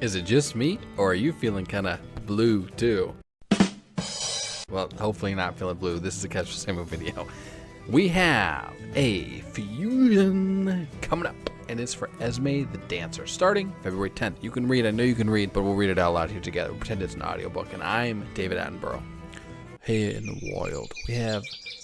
Is it just me, or are you feeling kind of blue too? Well, hopefully not feeling blue. This is a Catch the Same video. We have a fusion coming up, and it's for Esme the Dancer, starting February 10th. You can read, I know you can read, but we'll read it out loud here together. Pretend it's an audiobook, and I'm David Attenborough. Here in the wild, we have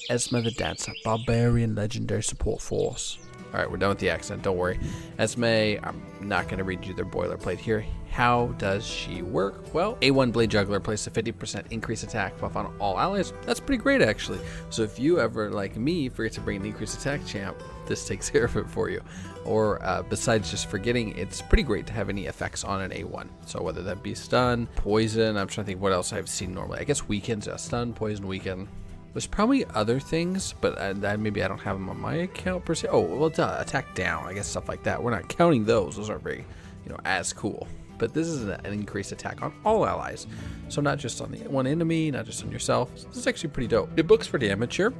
Esme the Dancer, Barbarian Legendary Support Force. All right, we're done with the accent, don't worry. Esme, I'm not going to read you their boilerplate here. How does she work? Well, A1 Blade Juggler places a 50% increased attack buff on all allies. That's pretty great, actually. So if you ever, like me, forget to bring an increased attack champ, this takes care of it for you. Or besides just forgetting, it's pretty great to have any effects on an A1. So whether that be stun, poison, I'm trying to think what else I've seen normally. I guess weakens, stun, poison, weaken. There's probably other things, but maybe I don't have them on my account per se. Oh, well, attack down, I guess stuff like that. We're not counting those. Those aren't very, as cool. But this is an increased attack on all allies. So not just on the one enemy, not just on yourself. So this is actually pretty dope. It books for damage here.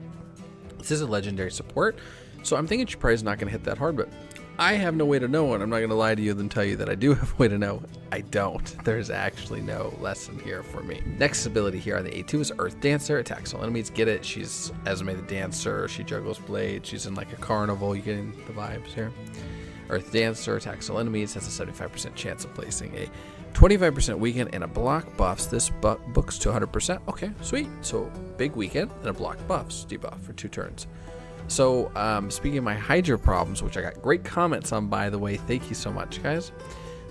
This is a legendary support. So I'm thinking she probably is not going to hit that hard, but I have no way to know, and I'm not going to lie to you and tell you that I do have a way to know. I don't. There's actually no lesson here for me. Next ability here on the A2 is Earth Dancer. Attacks all enemies. Get it? She's Esme the Dancer. She juggles blades. She's in like a carnival. You getting the vibes here? Earth Dancer attacks all enemies. Has a 75% chance of placing a 25% weaken and a block buffs. This books to 100%. Okay, sweet. So big weaken and a block buffs debuff for 2 turns. So speaking of my Hydra problems, which I got great comments on, by the way, thank you so much, guys.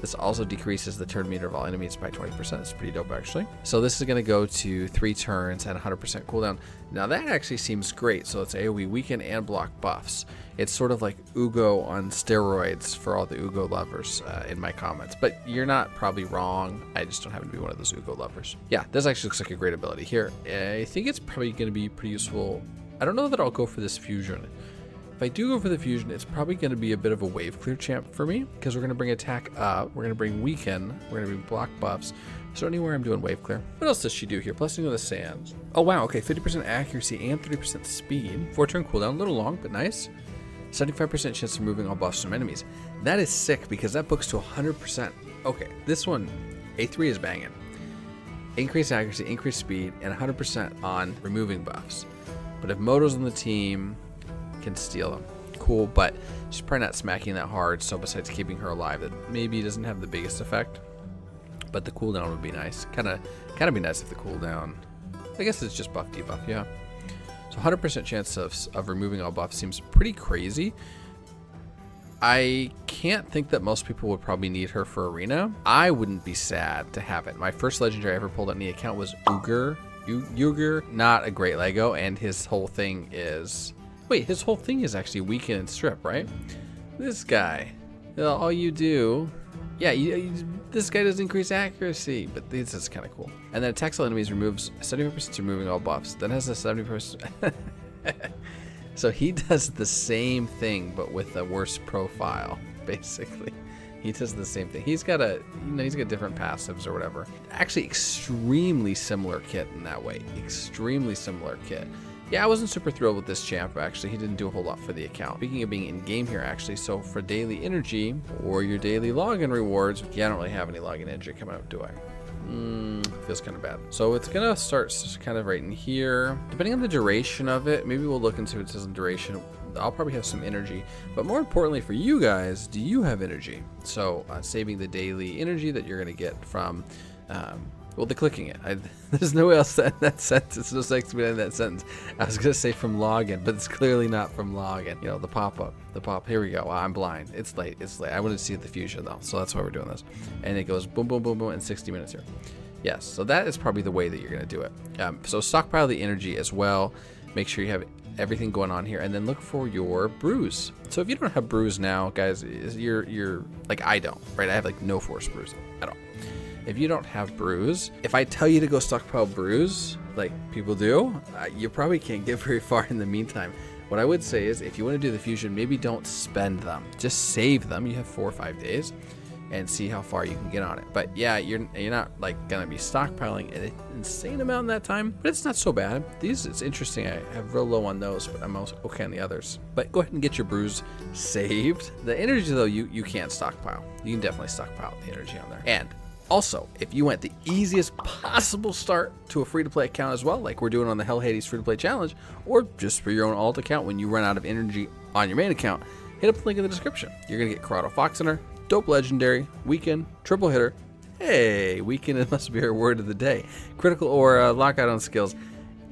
This also decreases the turn meter of all enemies by 20%. It's pretty dope, actually. So this is going to go to 3 turns and 100% cooldown. Now that actually seems great. So it's AoE weaken and block buffs. It's sort of like Ugo on steroids for all the Ugo lovers in my comments. But you're not probably wrong. I just don't happen to be one of those Ugo lovers. Yeah, this actually looks like a great ability here. I think it's probably going to be pretty useful. I don't know that I'll go for this fusion. If I do go for the fusion, it's probably going to be a bit of a wave clear champ for me, because we're going to bring attack up, we're going to bring weaken, we're going to bring block buffs. So anywhere I'm doing wave clear. What else does she do here? Blessing of the Sands. Oh wow, okay, 50% accuracy and 30% speed. 4 turn cooldown, a little long, but nice. 75% chance of removing all buffs from enemies. That is sick, because that books to 100%. Okay, this one, A3 is banging. Increased accuracy, increased speed, and 100% on removing buffs. But if Modo's on the team, can steal them. Cool, but she's probably not smacking that hard, so besides keeping her alive, that maybe doesn't have the biggest effect. But the cooldown would be nice. Kinda be nice if the cooldown, I guess it's just buff debuff, yeah. So 100% chance of removing all buffs seems pretty crazy. I can't think that most people would probably need her for arena. I wouldn't be sad to have it. My first legendary I ever pulled on the account was Uger, not a great Lego, and his whole thing is, wait, his whole thing is actually weaken and strip, right? This guy, all you do, yeah, this guy does increase accuracy, but this is kind of cool. And then attacks all enemies, removes 75% removing all buffs, then has a 70%. So he does the same thing, but with a worse profile, basically. He does the same thing. He's got he's got different passives or whatever. Actually, extremely similar kit in that way. Extremely similar kit. Yeah, I wasn't super thrilled with this champ, actually. He didn't do a whole lot for the account. Speaking of being in-game here, actually, so for daily energy or your daily login rewards, yeah, I don't really have any login energy coming up, do I? Feels kind of bad. So it's gonna start kind of right in here. Depending on the duration of it, maybe we'll look into it. It says in duration. I'll probably have some energy, but more importantly for you guys, do you have energy? So saving the daily energy that you're gonna get from, well, the clicking it. There's no way else that sentence. No sense behind that sentence. I was gonna say from login, but it's clearly not from login. The pop-up, Here we go. Wow, I'm blind. It's late. I want to see the fusion though, so that's why we're doing this. And it goes boom, boom, boom, boom in 60 minutes here. Yes, so that is probably the way that you're gonna do it. So stockpile the energy as well. Make sure you have everything going on here, and then look for your brews. So if you don't have brews now, guys, you're like, I don't, right? I have like no force brews at all. If you don't have brews, if I tell you to go stockpile brews, like people do, you probably can't get very far in the meantime. What I would say is, if you want to do the fusion, maybe don't spend them. Just save them. You have 4 or 5 days. and see how far you can get on it. But yeah, you're not like gonna be stockpiling an insane amount in that time, but it's not so bad. It's interesting. I have real low on those, but I'm also okay on the others. But go ahead and get your brews saved. The energy though, you can't stockpile. You can definitely stockpile the energy on there. And also, if you want the easiest possible start to a free-to-play account as well, like we're doing on the Hell Hades free-to-play challenge, or just for your own alt account when you run out of energy on your main account, hit up the link in the description. You're gonna get Corrado Fox Hunter, Dope Legendary, Weekend, Triple Hitter. Hey, Weekend, it must be our word of the day. Critical Aura, Lockout on Skills.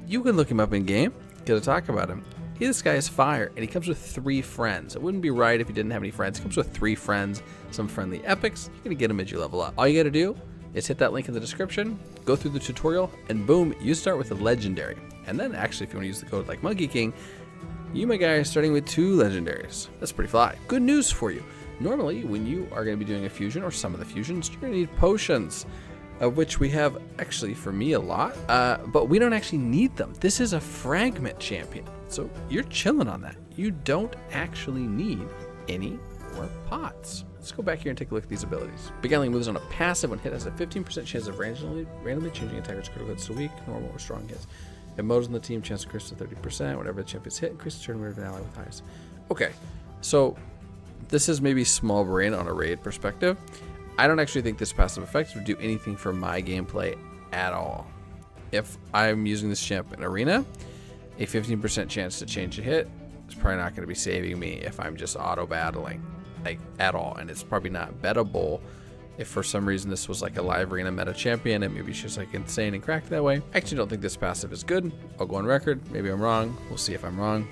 You can look him up in game, get to talk about him. This guy is fire, and he comes with 3 friends. It wouldn't be right if he didn't have any friends. He comes with 3 friends, some friendly epics. You're gonna get him as you level up. All you gotta do is hit that link in the description, go through the tutorial, and boom, you start with a legendary. And then actually, if you wanna use the code like Monkey King, you, my guy, are starting with 2 legendaries. That's pretty fly. Good news for you. Normally, when you are going to be doing a fusion or some of the fusions, you're going to need potions, of which we have actually for me a lot, but we don't actually need them. This is a fragment champion, so you're chilling on that. You don't actually need any more pots. Let's go back here and take a look at these abilities. Beguiling moves on a passive when hit has a 15% chance of randomly changing attacker's critical hits to weak, normal, or strong hits. If Modo's on the team, chance to increase to 30%. Whenever the champion's hit, increase the turn rate of an ally with highest. Okay, so this is maybe small brain on a raid perspective. I don't actually think this passive effect would do anything for my gameplay at all. If I'm using this champ in arena, a 15% chance to change a hit is probably not going to be saving me if I'm just auto battling, like at all. And it's probably not bettable if for some reason this was like a live arena meta champion and maybe she's like insane and cracked that way. I actually don't think this passive is good. I'll go on record. Maybe I'm wrong. We'll see if I'm wrong.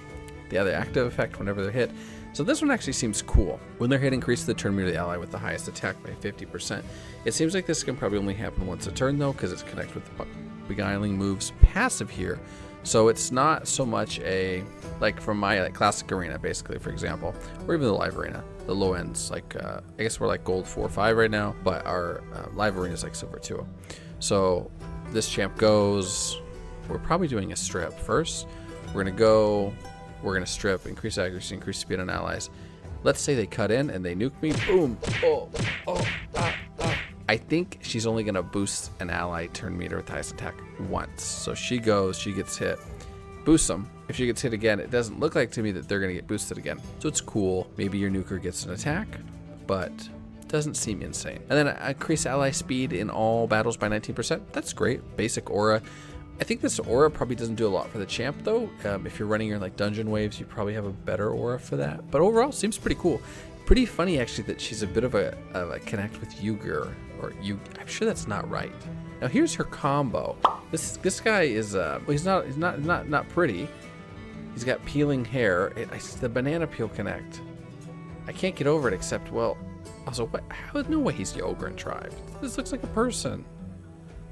The other active effect whenever they're hit. So this one actually seems cool. When they're hit, increase the turn meter of the ally with the highest attack by 50%. It seems like this can probably only happen once a turn though, because it's connected with the Beguiling moves passive here. So it's not so much a, like from my like classic arena basically, for example, or even the live arena, the low ends, like I guess we're like gold 4 or 5 right now, but our live arena is like silver 2. So this champ goes, we're probably doing a strip first. We're gonna strip, increase accuracy, increase speed on allies. Let's say they cut in and they nuke me, boom, I think she's only gonna boost an ally turn meter with highest attack once. So she goes, she gets hit, boosts them. If she gets hit again, it doesn't look like to me that they're gonna get boosted again. So it's cool. Maybe your nuker gets an attack, but doesn't seem insane. And then increase ally speed in all battles by 19%. That's great. Basic aura. I think this aura probably doesn't do a lot for the champ though. If you're running your like dungeon waves, you probably have a better aura for that. But overall, seems pretty cool. Pretty funny actually that she's a bit of a connect with Yuger, or I'm sure that's not right. Now here's her combo. This guy is well, he's not pretty. He's got peeling hair. It's the banana peel connect. I can't get over it except, well, also what? No way he's the Ogren tribe. This looks like a person.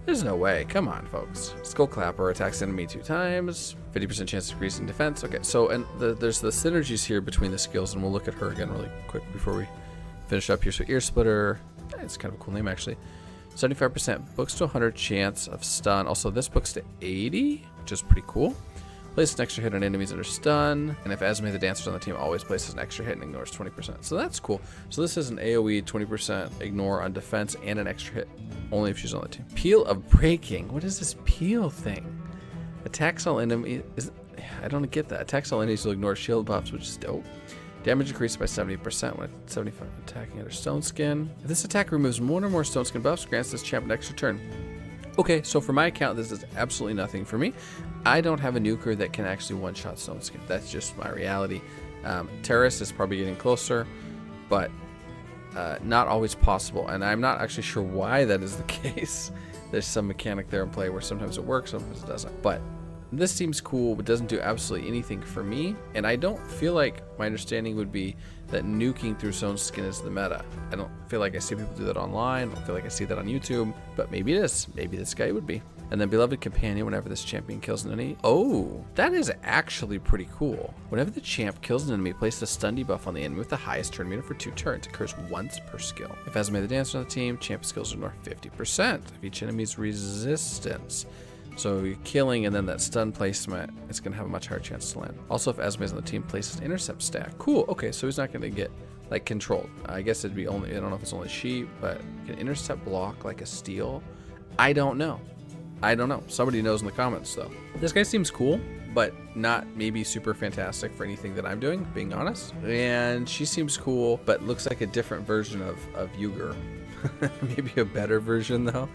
There's no way. Come on, folks. Skull Clapper attacks enemy 2 times. 50% chance of increasing defense. Okay, so and there's the synergies here between the skills, and we'll look at her again really quick before we finish up here. So Ear Splitter. It's kind of a cool name actually. 75% books to 100 chance of stun. Also, this books to 80, which is pretty cool. Place an extra hit on enemies under stun, and if Esme the Dancer's on the team, always places an extra hit and ignores 20%. So that's cool. So this is an AoE 20% ignore on defense and an extra hit, only if she's on the team. Peal of Breaking. What is this Peal thing? Attacks all enemies. I don't get that. Attacks all enemies will ignore shield buffs, which is dope. Damage increased by 70% when 75 attacking under Stone Skin. If this attack removes one or more Stone Skin buffs, grants this champ an extra turn. Okay, so for my account, this is absolutely nothing for me. I don't have a nuker that can actually one-shot Stone Skin. That's just my reality. Terrace is probably getting closer, but not always possible. And I'm not actually sure why that is the case. There's some mechanic there in play where sometimes it works, sometimes it doesn't. But this seems cool, but doesn't do absolutely anything for me. And I don't feel like my understanding would be that nuking through Stone Skin is the meta. I don't feel like I see people do that online. I don't feel like I see that on YouTube, but maybe it is. Maybe this guy would be. And then Beloved Companion, whenever this champion kills an enemy. Oh, that is actually pretty cool. Whenever the champ kills an enemy, place the stun debuff on the enemy with the highest turn meter for 2 turns. It occurs once per skill. If Esme the Dancer on the team, champ skills ignore 50% of each enemy's resistance. So you're killing, and then that stun placement, it's going to have a much higher chance to land. Also, if Esme is on the team, places intercept stack. Cool. Okay, so he's not going to get like controlled. I guess it'd be only, I don't know if it's only she, but can intercept block like a steal? I don't know. I don't know. Somebody knows in the comments though. This guy seems cool, but not maybe super fantastic for anything that I'm doing, being honest. And she seems cool, but looks like a different version of Yuger. Maybe a better version though.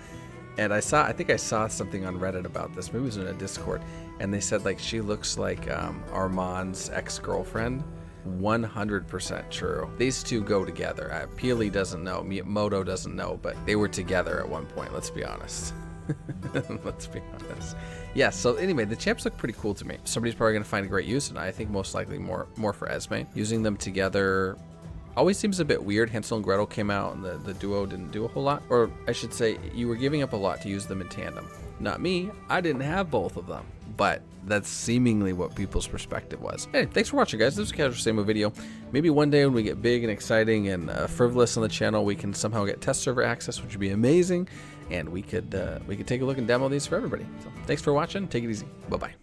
And I think I saw something on Reddit about this. Maybe it was in a Discord, and they said like she looks like Armand's ex-girlfriend. 100% true. These two go together. Peal doesn't know, Modo doesn't know, but they were together at one point. Let's be honest. Let's be honest. Yeah, so anyway, the champs look pretty cool to me. Somebody's probably going to find a great use, and I think most likely more for Esme. Using them together always seems a bit weird. Hansel and Gretel came out, and the duo didn't do a whole lot. Or I should say, you were giving up a lot to use them in tandem. Not me. I didn't have both of them. But that's seemingly what people's perspective was. Hey, thanks for watching, guys. This was a Casual Samo video. Maybe one day when we get big and exciting and frivolous on the channel, we can somehow get test server access, which would be amazing. And we could take a look and demo these for everybody. So thanks for watching. Take it easy. Bye-bye.